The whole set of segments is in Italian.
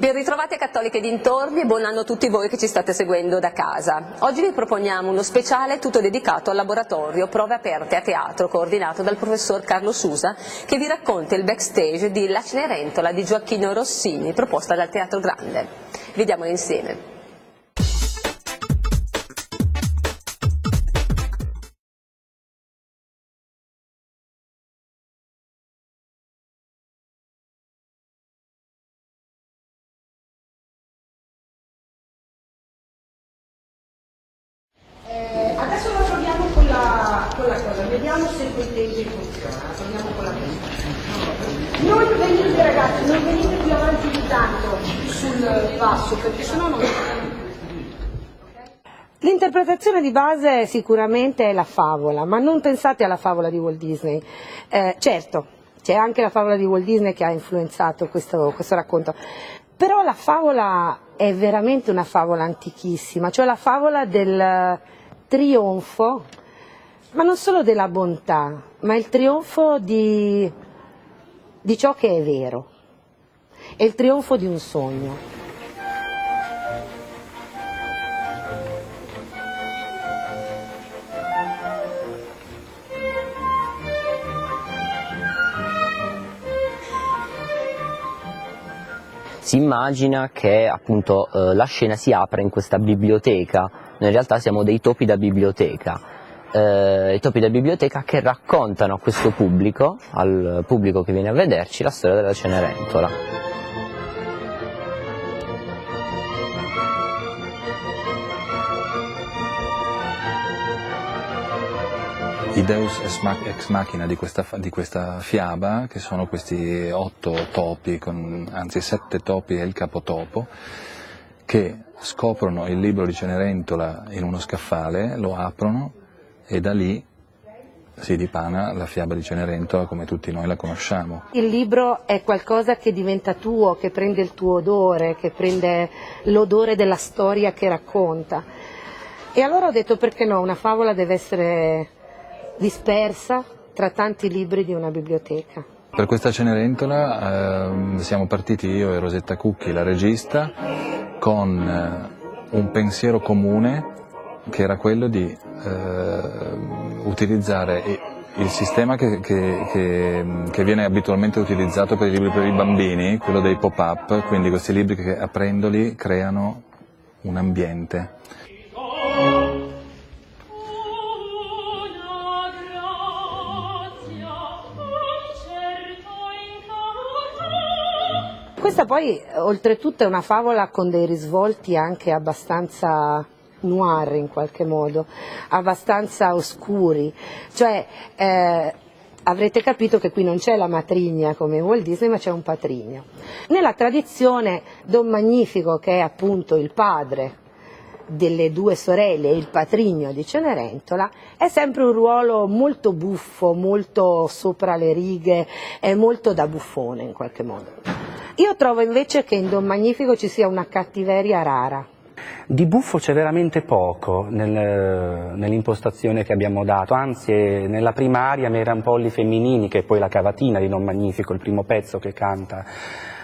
Ben ritrovati a Cattoliche dintorni e buon anno a tutti voi che ci state seguendo da casa. Oggi vi proponiamo uno speciale tutto dedicato al laboratorio Prove Aperte a Teatro, coordinato dal professor Carlo Susa, che vi racconta il backstage di La Cenerentola di Gioacchino Rossini, proposta dal Teatro Grande. Vediamolo insieme. Adesso la proviamo con la cosa, vediamo se quei tempi funziona, la proviamo con la cosa. Non venite ragazzi, non venite più avanti di tanto sul passo, perché sennò non... L'interpretazione di base sicuramente è la favola, ma non pensate alla favola di Walt Disney. Certo, c'è anche la favola di Walt Disney che ha influenzato questo racconto, però la favola è veramente una favola antichissima, cioè la favola del trionfo, ma non solo della bontà, ma il trionfo di ciò che è vero, è il trionfo di un sogno. Si immagina che appunto la scena si apra in questa biblioteca, noi in realtà siamo dei topi da biblioteca, i topi da biblioteca che raccontano a questo pubblico, al pubblico che viene a vederci, la storia della Cenerentola. I deus ex machina di questa fiaba, che sono questi 8 topi, anzi 7 topi e il capotopo, che scoprono il libro di Cenerentola in uno scaffale, lo aprono e da lì si dipana la fiaba di Cenerentola come tutti noi la conosciamo. Il libro è qualcosa che diventa tuo, che prende il tuo odore, che prende l'odore della storia che racconta. E allora ho detto perché no, una favola deve essere dispersa tra tanti libri di una biblioteca. Per questa Cenerentola siamo partiti io e Rosetta Cucchi, la regista, con un pensiero comune che era quello di utilizzare il sistema che viene abitualmente utilizzato per i libri per i bambini, quello dei pop-up, quindi questi libri che aprendoli creano un ambiente. Questa poi oltretutto è una favola con dei risvolti anche abbastanza noir in qualche modo, abbastanza oscuri, cioè avrete capito che qui non c'è la matrigna come in Walt Disney, ma c'è un patrigno. Nella tradizione Don Magnifico, che è appunto il padre delle 2 sorelle e il patrigno di Cenerentola, è sempre un ruolo molto buffo, molto sopra le righe, è molto da buffone in qualche modo. Io trovo invece che in Don Magnifico ci sia una cattiveria rara. Di buffo c'è veramente poco nell'impostazione che abbiamo dato, anzi nella prima aria Mera Polli Femminini, che è poi la cavatina di Don Magnifico, il primo pezzo che canta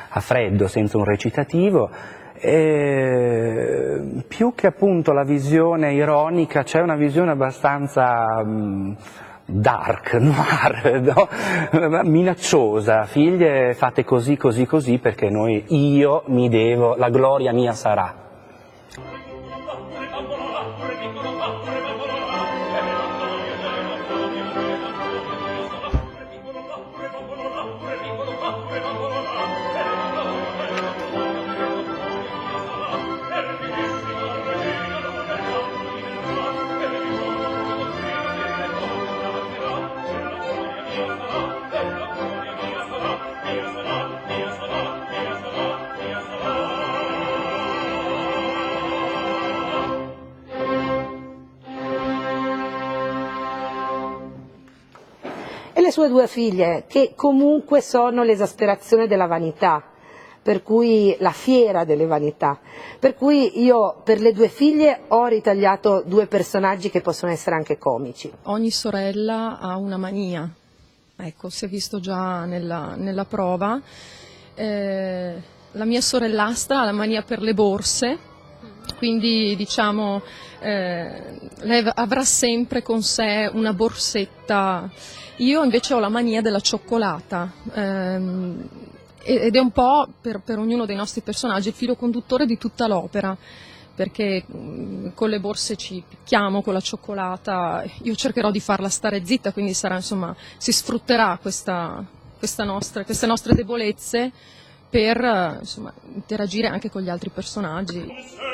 a freddo senza un recitativo, e più che appunto la visione ironica c'è una visione abbastanza dark, noir, no? Minacciosa, figlie fate così, così, così perché io mi devo, la gloria mia sarà. E le sue 2 figlie, che comunque sono l'esasperazione della vanità, per cui la fiera delle vanità, per cui io per le 2 figlie ho ritagliato 2 personaggi che possono essere anche comici. Ogni sorella ha una mania, ecco, si è visto già nella prova, la mia sorellastra ha la mania per le borse, quindi diciamo lei avrà sempre con sé una borsetta. Io invece ho la mania della cioccolata, ed è un po' per ognuno dei nostri personaggi il filo conduttore di tutta l'opera, perché con le borse ci picchiamo, con la cioccolata io cercherò di farla stare zitta, quindi sarà, insomma, si sfrutterà queste nostre debolezze per insomma, interagire anche con gli altri personaggi.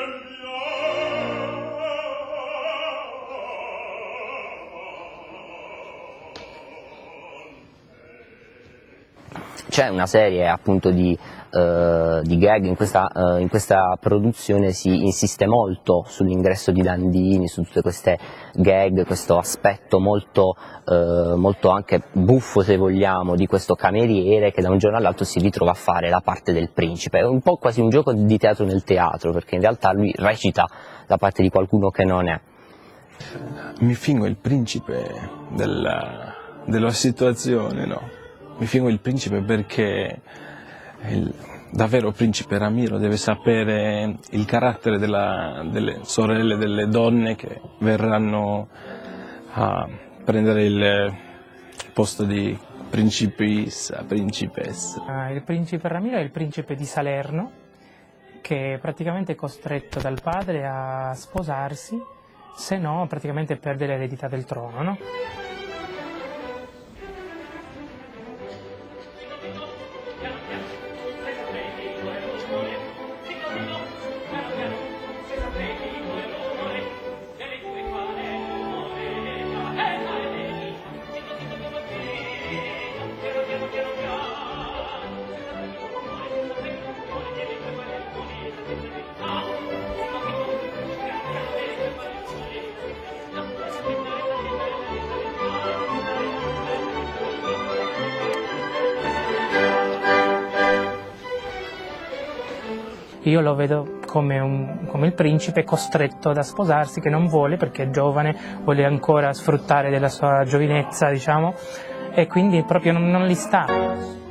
C'è una serie appunto di gag, in questa produzione si insiste molto sull'ingresso di Landini, su tutte queste gag, questo aspetto molto anche buffo, se vogliamo, di questo cameriere che da un giorno all'altro si ritrova a fare la parte del principe. È un po' quasi un gioco di teatro nel teatro, perché in realtà lui recita la parte di qualcuno che non è. Mi fingo il principe della situazione, no? Mi fingo il principe perché il davvero principe Ramiro deve sapere il carattere delle sorelle, delle donne che verranno a prendere il posto di principessa. Il principe Ramiro è il principe di Salerno, che è praticamente costretto dal padre a sposarsi, se no praticamente perde l'eredità del trono, no? Io lo vedo come il principe costretto da sposarsi, che non vuole perché è giovane, vuole ancora sfruttare della sua giovinezza, diciamo, e quindi proprio non li sta.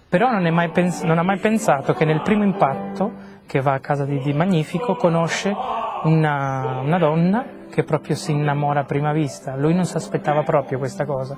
Però non ha mai pensato che nel primo impatto, che va a casa di Magnifico, conosce una donna che proprio si innamora a prima vista. Lui non si aspettava proprio questa cosa.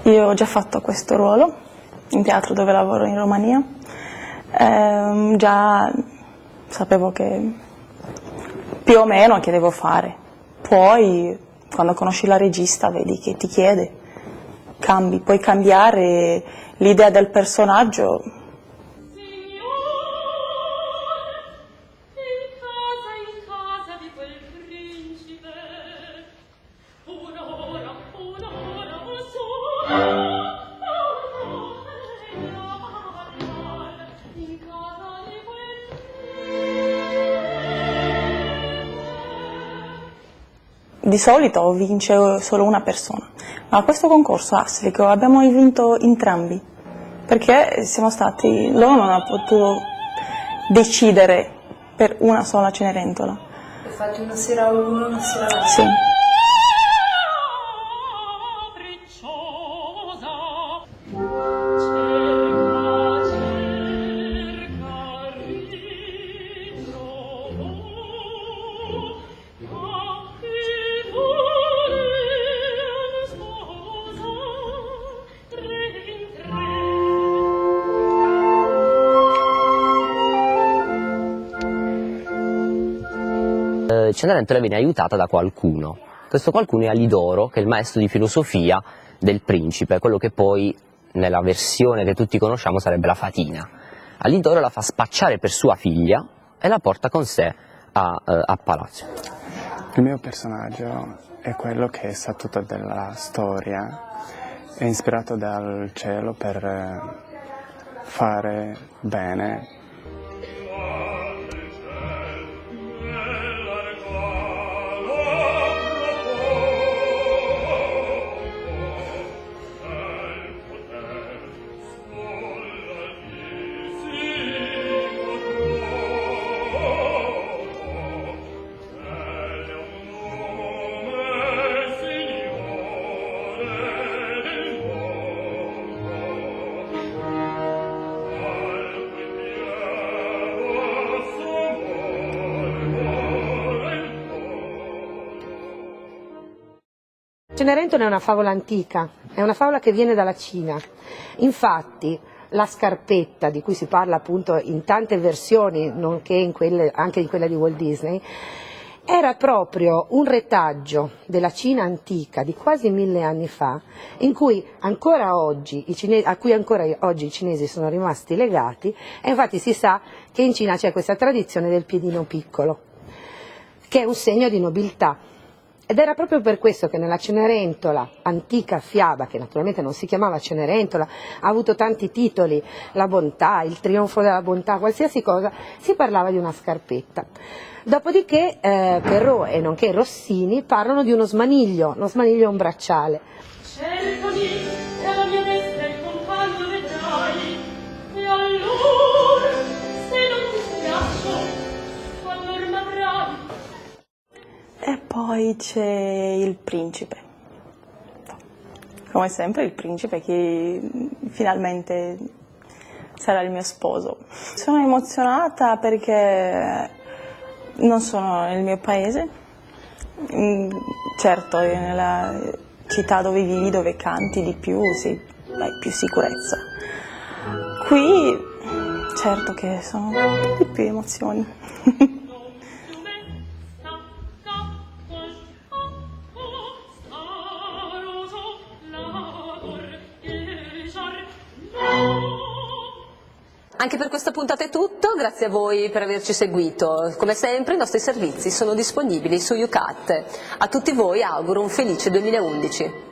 Io ho già fatto questo ruolo in teatro dove lavoro in Romania, già sapevo che più o meno che devo fare, poi quando conosci la regista vedi che ti chiede, cambi, puoi cambiare l'idea del personaggio. Di solito vince solo una persona, ma a questo concorso Aslika abbiamo vinto entrambi, perché siamo stati, loro non hanno potuto decidere per una sola Cenerentola. Fate una sera uno, una sera l'altro. Sì. Cenerentola viene aiutata da qualcuno. Questo qualcuno è Alidoro, che è il maestro di filosofia del principe, quello che poi nella versione che tutti conosciamo sarebbe la fatina. Alidoro la fa spacciare per sua figlia e la porta con sé a palazzo. Il mio personaggio è quello che sa tutto della storia, è ispirato dal cielo per fare bene. Cenerentola è una favola antica, è una favola che viene dalla Cina. Infatti la scarpetta, di cui si parla appunto in tante versioni, nonché anche in quella di Walt Disney, era proprio un retaggio della Cina antica di quasi 1000 anni fa, in cui ancora oggi a cui ancora oggi i cinesi sono rimasti legati, e infatti si sa che in Cina c'è questa tradizione del piedino piccolo, che è un segno di nobiltà. Ed era proprio per questo che nella Cenerentola, antica fiaba, che naturalmente non si chiamava Cenerentola, ha avuto tanti titoli, la bontà, il trionfo della bontà, qualsiasi cosa, si parlava di una scarpetta. Dopodiché Perrault e nonché Rossini parlano di uno smaniglio è un bracciale. Cercami, e la mia destra il compagno vedrai, e allora, se non ti spiaccio, allora m'avrai. E poi c'è il principe. Come sempre il principe che finalmente sarà il mio sposo. Sono emozionata perché non sono nel mio paese, certo nella città dove vivi, dove canti di più, hai più sicurezza. Qui certo che sono di più emozioni. Anche per questa puntata è tutto, grazie a voi per averci seguito. Come sempre i nostri servizi sono disponibili su YouCat. A tutti voi auguro un felice 2011.